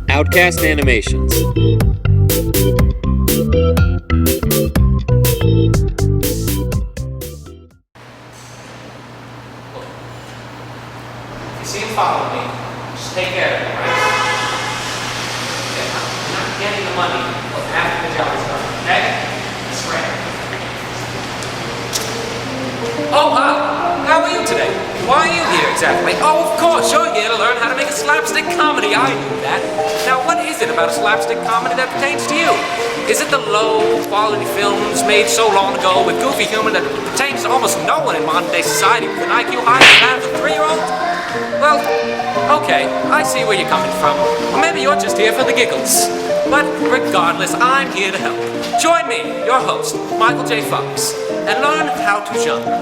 Outcast Animations. If you see him follow me, just take care of him, right? Okay, I'm not getting the money after the job is done, okay? That's right. Oh, how are you today? Why are you here exactly? Oh, of course, you're here to learn how to make a slapstick comedy. I knew that. Now, what is it about a slapstick comedy that pertains to you? Is it the low-quality films made so long ago with goofy humor that pertains to almost no one in modern-day society with an IQ higher than that of a 3-year-old? Well, okay, I see where you're coming from. Or maybe you're just here for the giggles. But regardless, I'm here to help. Join me, your host, Michael J. Fox, and learn how to genre.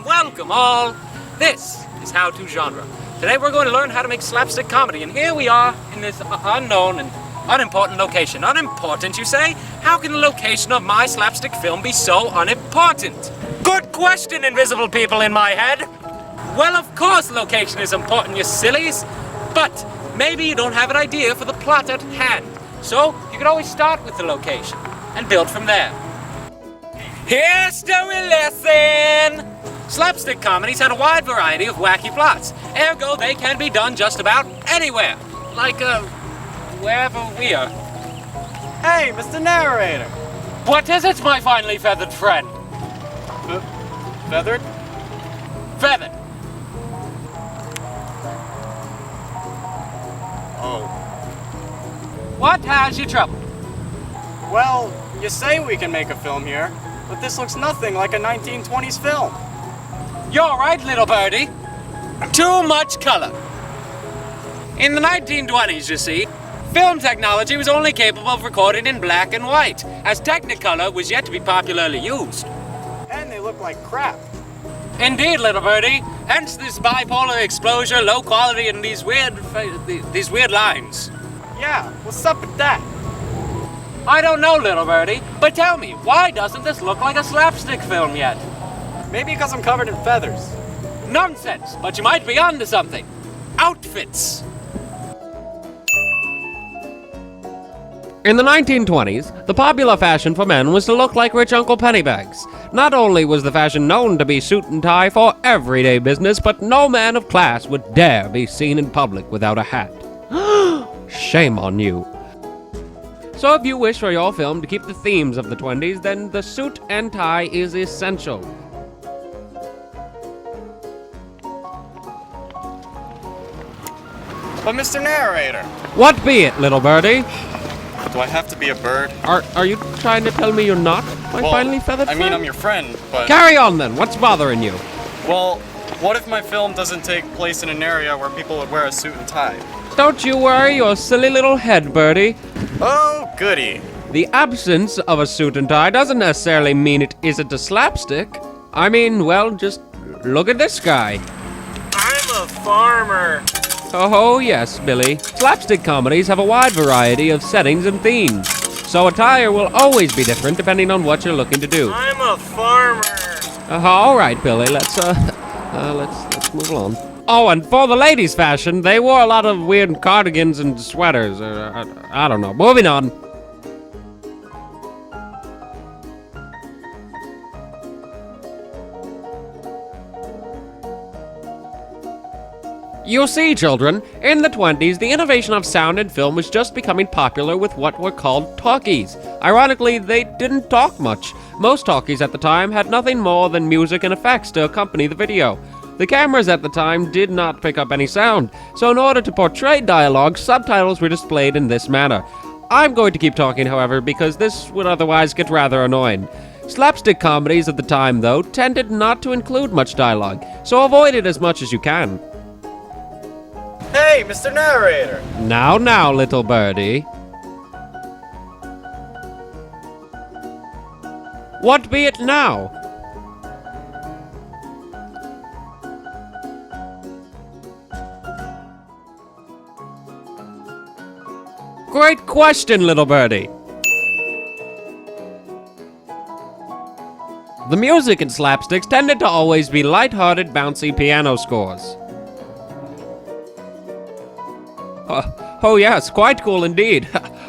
Welcome all. This is How To Genre. Today we're going to learn how to make slapstick comedy, and here we are in this unknown and unimportant location. Unimportant, you say? How can the location of my slapstick film be so unimportant? Good question, invisible people in my head. Well, of course location is important, you sillies. But maybe you don't have an idea for the plot at hand. So you can always start with the location and build from there. Here's the lesson! Slapstick comedies had a wide variety of wacky plots. Ergo, they can be done just about anywhere. Like, wherever we are. Hey, Mr. Narrator! What is it, my finely feathered friend? Feathered? Feathered. Oh. What has you troubled? Well, you say we can make a film here, but this looks nothing like a 1920s film. You're right, little birdie. Too much color. In the 1920s, you see, film technology was only capable of recording in black and white, as Technicolor was yet to be popularly used. And they look like crap. Indeed, little birdie. Hence this bipolar exposure, low quality, and these weird lines. Yeah, what's up with that? I don't know, little birdie, but tell me, why doesn't this look like a slapstick film yet? Maybe because I'm covered in feathers. Nonsense, but you might be onto something. Outfits. In the 1920s, the popular fashion for men was to look like rich Uncle Pennybags. Not only was the fashion known to be suit and tie for everyday business, but no man of class would dare be seen in public without a hat. Shame on you. So if you wish for your film to keep the themes of the 20s, then the suit and tie is essential. But Mr. Narrator, What be it, little birdie? do I have to be a bird? Are you trying to tell me you're not my finely feathered friend? I'm your friend, but... Carry on then, what's bothering you? Well, what if my film doesn't take place in an area where people would wear a suit and tie? Don't you worry your silly little head, birdie. Oh, goody. The absence of a suit and tie doesn't necessarily mean it isn't a slapstick. I mean, well, just look at this guy. I'm a farmer. Oh, yes, Billy. Slapstick comedies have a wide variety of settings and themes. So attire will always be different depending on what you're looking to do. I'm a farmer. All right, Billy, let's move along. Oh, and for the ladies' fashion, they wore a lot of weird cardigans and sweaters. I don't know. Moving on. You see, children, in the 20s, the innovation of sound and film was just becoming popular with what were called talkies. Ironically, they didn't talk much. Most talkies at the time had nothing more than music and effects to accompany the video. The cameras at the time did not pick up any sound, so in order to portray dialogue, subtitles were displayed in this manner. I'm going to keep talking, however, because this would otherwise get rather annoying. Slapstick comedies at the time, though, tended not to include much dialogue, so avoid it as much as you can. Hey, Mr. Narrator! Now, little birdie. What be it now? Great question, little birdie. The music in Slapsticks tended to always be light-hearted, bouncy piano scores. Oh yes, quite cool indeed.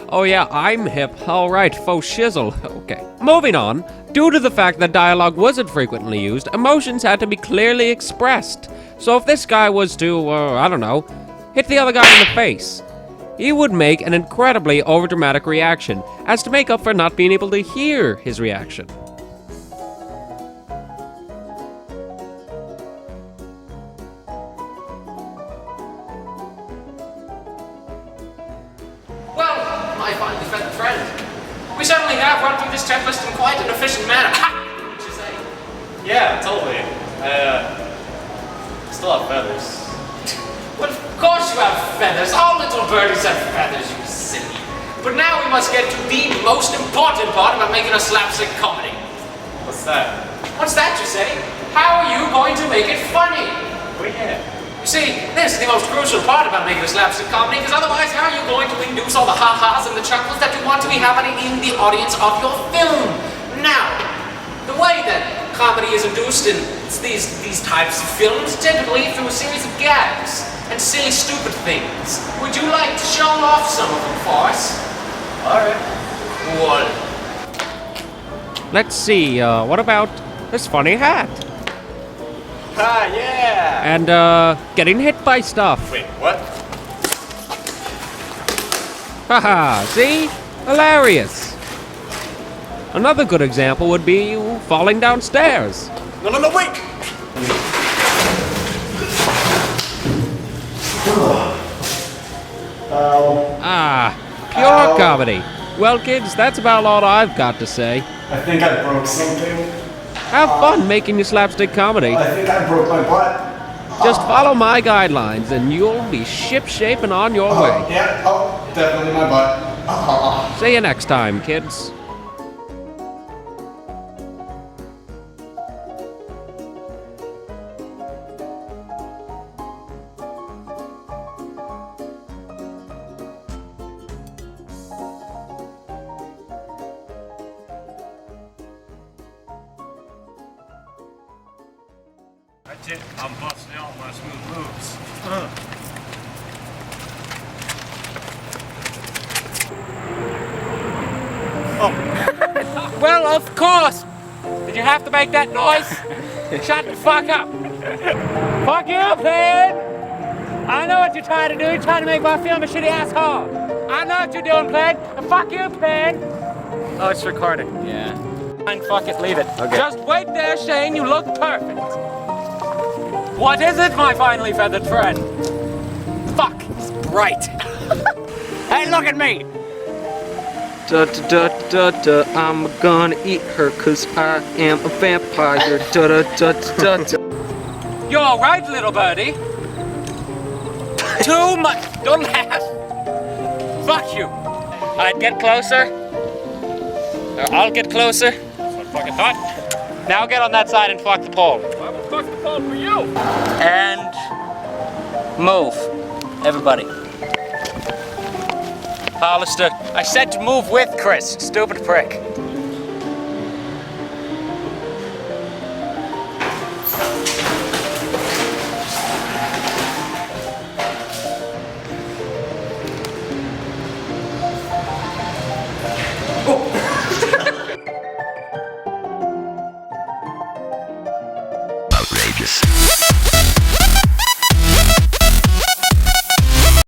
Oh yeah, I'm hip. Alright, faux shizzle. Okay. Moving on, due to the fact that dialogue wasn't frequently used, emotions had to be clearly expressed. So if this guy was to, I don't know, hit the other guy in the face, he would make an incredibly overdramatic reaction, as to make up for not being able to hear his reaction. Well, my finely feathered friend, we certainly have run through this checklist in quite an efficient manner. Ha! What'd you say? Yeah, totally. I still have feathers. But of course you have feathers. All little birdies have feathers, you silly. But now we must get to the most important part about making a slapstick comedy. What's that? What's that, you say? How are you going to make it funny? Oh yeah. You see, this is the most crucial part about making a slapstick comedy, because otherwise how are you going to induce all the ha-has and the chuckles that you want to be happening in the audience of your film? Now, the way that comedy is induced in these types of films, typically through a series of gags and silly, stupid things. Would you like to show off some of them for us? Alright. Cool. Let's see, what about this funny hat? Ah, yeah! And, getting hit by stuff. Wait, what? Haha, see? Hilarious. Another good example would be you falling downstairs. No, wait! Ah, pure comedy. Well, kids, that's about all I've got to say. I think I broke something. Have fun making your slapstick comedy. I think I broke my butt. Just follow my guidelines and you'll be ship-shape and on your way. Yeah, definitely my butt. See you next time, kids. That's it. I'm busting out my smooth moves. Well, of course! Did you have to make that noise? Shut the fuck up! Fuck you, Plain! I know what you're trying to do. You're trying to make my film a shitty asshole. I know what you're doing, Plain. Fuck you, Plain! Oh, it's recording. Yeah. Fine, fuck it, leave it. Okay. Just wait there, Shane. You look perfect. What is it, my finely feathered friend? Fuck, it's bright. Hey, look at me! I'm gonna eat her cause I am a vampire. You're alright, little birdie. Too much. Don't laugh. Fuck you. Alright, get closer. Or I'll get closer. That's what I fucking thought. Now get on that side and fuck the pole. I will fuck the phone for you. And move. Everybody. Hollister, I said to move with Chris, stupid prick. Outrageous.